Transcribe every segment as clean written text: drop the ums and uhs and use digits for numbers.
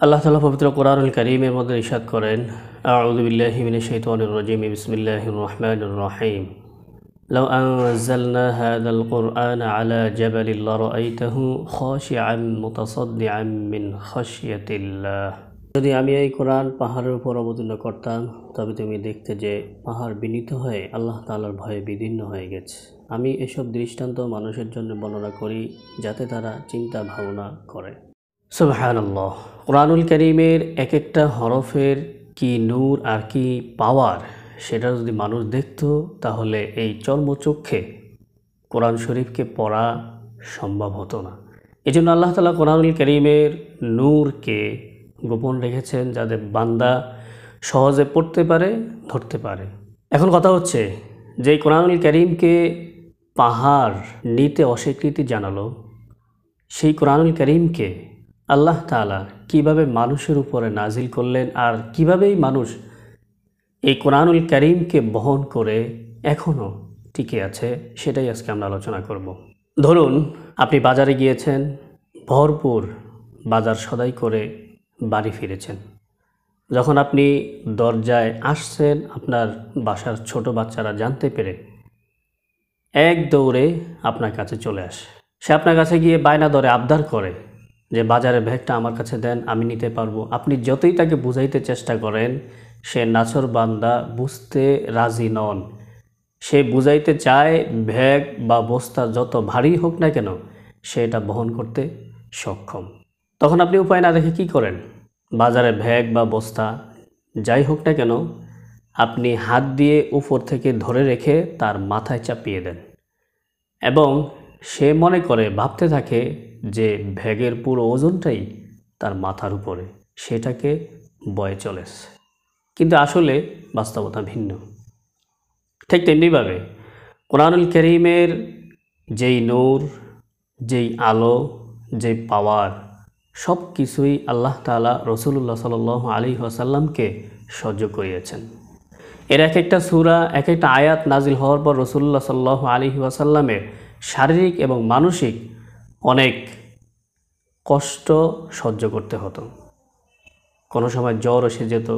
আল্লাহ তাআলা পবিত্র কোরআনুল কারীমের মধ্যে ইরশাদ করেন, আউযু বিল্লাহি মিনাশ শাইতানির রাজীম, বিসমিল্লাহির রহমানির রহিম। লাউ আনজালনা হাযাল কুরআনা আলা জাবালিন লারাআইতাহু খাশিআন মুতাসাদ্দিআন মিন খাশিয়াতিল্লাহ। যদি আমি এই কোরআন পাহাড়ের উপর অবতীর্ণ করতাম, তবে তুমি দেখতে যে পাহাড় বিনীত হয়ে আল্লাহ তাআলার ভয়ে বিদীর্ণ হয়ে গেছে। আমি এসব দৃষ্টান্ত মানুষের জন্য বর্ণনা করি, যাতে তারা চিন্তা ভাবনা করে। সুবহানাল্লাহ। কোরআনুল কারীমের এক একটা হরফের কি নূর আর কি পাওয়ার, সেটা যদি মানুষ দেখত, তাহলে এই চর্মচক্ষে কোরআন শরীফকে পড়া সম্ভব হতো না। এই জন্য আল্লাহ তাআলা কোরআনুল কারীমের নূরকে গোপন রেখেছেন, যাতে বান্দা সহজে পড়তে পারে, ধরতে পারে। এখন কথা হচ্ছে, যে কোরআনুল কারীমকে পাহাড় নিতে অস্বীকৃতি জানালো, সেই কোরআনুল কারীমকে আল্লাহ তাআলা কিভাবে মানুষের উপরে নাজিল করলেন, আর কিভাবেই মানুষ এই কোরআনুল কারীমকে বহন করে এখনও টিকে আছে, সেটাই আজকে আমরা আলোচনা করব। ধরুন, আপনি বাজারে গিয়েছেন, ভরপুর বাজার সদাই করে বাড়ি ফিরেছেন। যখন আপনি দরজায় আসছেন, আপনার বাসার ছোট বাচ্চারা জানতে পেরে এক দৌড়ে আপনার কাছে চলে আসে। সে আপনার কাছে গিয়ে বায়না ধরে, আবদার করে যে বাজারের ব্যাগটা আমার কাছে দেন, আমি নিতে পারবো। আপনি যতই তাকে বুঝাইতে চেষ্টা করেন, সে নাছর বান্দা, বুঝতে রাজি নন। সে বুঝাইতে চায় ব্যাগ বা বস্তা যত ভারী হোক না কেন, সে এটা বহন করতে সক্ষম। তখন আপনি উপায় না দেখে কী করেন? বাজারে ব্যাগ বা বস্তা যাই হোক না কেন, আপনি হাত দিয়ে উপর থেকে ধরে রেখে তার মাথায় চাপিয়ে দেন, এবং সে মনে করে, ভাবতে থাকে যে ব্যাগের পুরো ওজনটাই তার মাথার উপরে, সেটাকে বয়ে চলেছে। কিন্তু আসলে বাস্তবতা ভিন্ন। ঠিক তেমনিভাবে কোরআনুল কারীমের যেই নূর, যেই আলো, যেই পাওয়ার, সব কিছুই আল্লাহ তাআলা রাসূলুল্লাহ সাল্লাল্লাহু আলাইহি ওয়াসাল্লামকে সহ্য করিয়েছেন। এর এক একটা সূরা, এক একটা আয়াত নাজিল হওয়ার পর রাসূলুল্লাহ সাল্লাল্লাহু আলাইহি ওয়াসাল্লামের শারীরিক এবং মানসিক অনেক কষ্ট সহ্য করতে হতো। কোনো সময় জ্বর এসে যেত,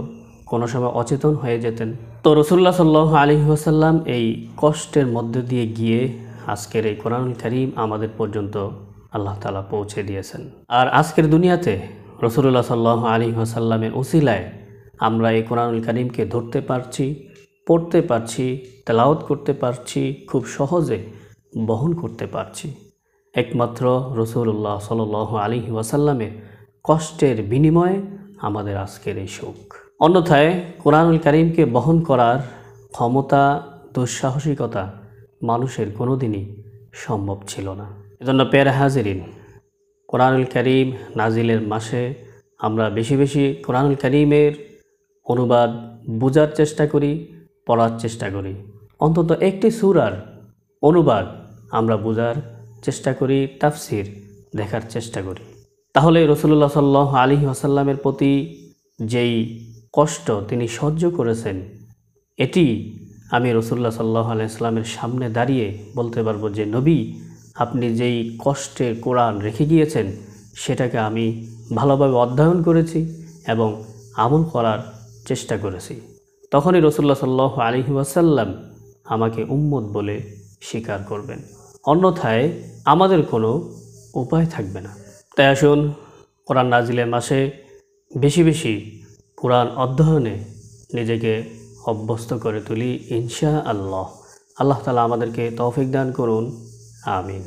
কোনো সময় অচেতন হয়ে যেতেন। তো রাসূলুল্লাহ সাল্লাল্লাহু আলাইহি ওয়াসাল্লাম এই কষ্টের মধ্যে দিয়ে গিয়ে আজকের এই কোরআনুল কারীম আমাদের পর্যন্ত আল্লাহ তাআলা পৌঁছে দিয়েছেন। আর আজকের দুনিয়াতে রাসূলুল্লাহ সাল্লাল্লাহু আলাইহি ওয়াসাল্লামের উসিলায় আমরা এই কোরআনুল কারীমকে ধরতে পারছি, পড়তে পারছি, তেলাওয়াত করতে পারছি, খুব সহজে বহন করতে পারছি। একমাত্র রাসূলুল্লাহ সাল্লাল্লাহু আলাইহি ওয়াসাল্লামের কষ্টের বিনিময়ে আমাদের আজকের এই সুখ। অন্যথায় কোরআনুল কারীমকে বহন করার ক্ষমতা, দুঃসাহসিকতা মানুষের কোনোদিনই সম্ভব ছিল না। এজন্য প্যারা হাজিরিন, কোরআনুল কারীম নাজিলের মাসে আমরা বেশি বেশি কোরআনুল কারীমের অনুবাদ বোঝার চেষ্টা করি, পড়ার চেষ্টা করি। অন্তত একটি সূরার অনুবাদ আমরা বোঝার চেষ্টা করি, তাফসির দেখার চেষ্টা করি। তাহলে রাসূলুল্লাহ সাল্লাল্লাহু আলাইহি ওয়াসাল্লামের প্রতি যেই কষ্ট তিনি সহ্য করেছেন, এটি আমি রাসূলুল্লাহ সাল্লাল্লাহু আলাইহি ওয়াসাল্লামের সামনে দাঁড়িয়ে বলতে পারবো যে, নবী, আপনি যেই কষ্টের কোরআন রেখে গিয়েছেন, সেটাকে আমি ভালোভাবে অধ্যয়ন করেছি এবং আমল করার চেষ্টা করেছি। তখনই রাসূলুল্লাহ সাল্লাল্লাহু আলাইহি ওয়াসাল্লাম আমাকে উম্মত বলে স্বীকার করবেন। অন্যথায় আমাদের কোনো উপায় থাকবে না। তাই আসুন, কোরআন নাজিলের মাসে বেশি বেশি কোরআন অধ্যয়নে নিজেকে অভ্যস্ত করে তুলি ইনশাআল্লাহ। আল্লাহ তাআলা আমাদেরকে তৌফিক দান করুন। আমিন।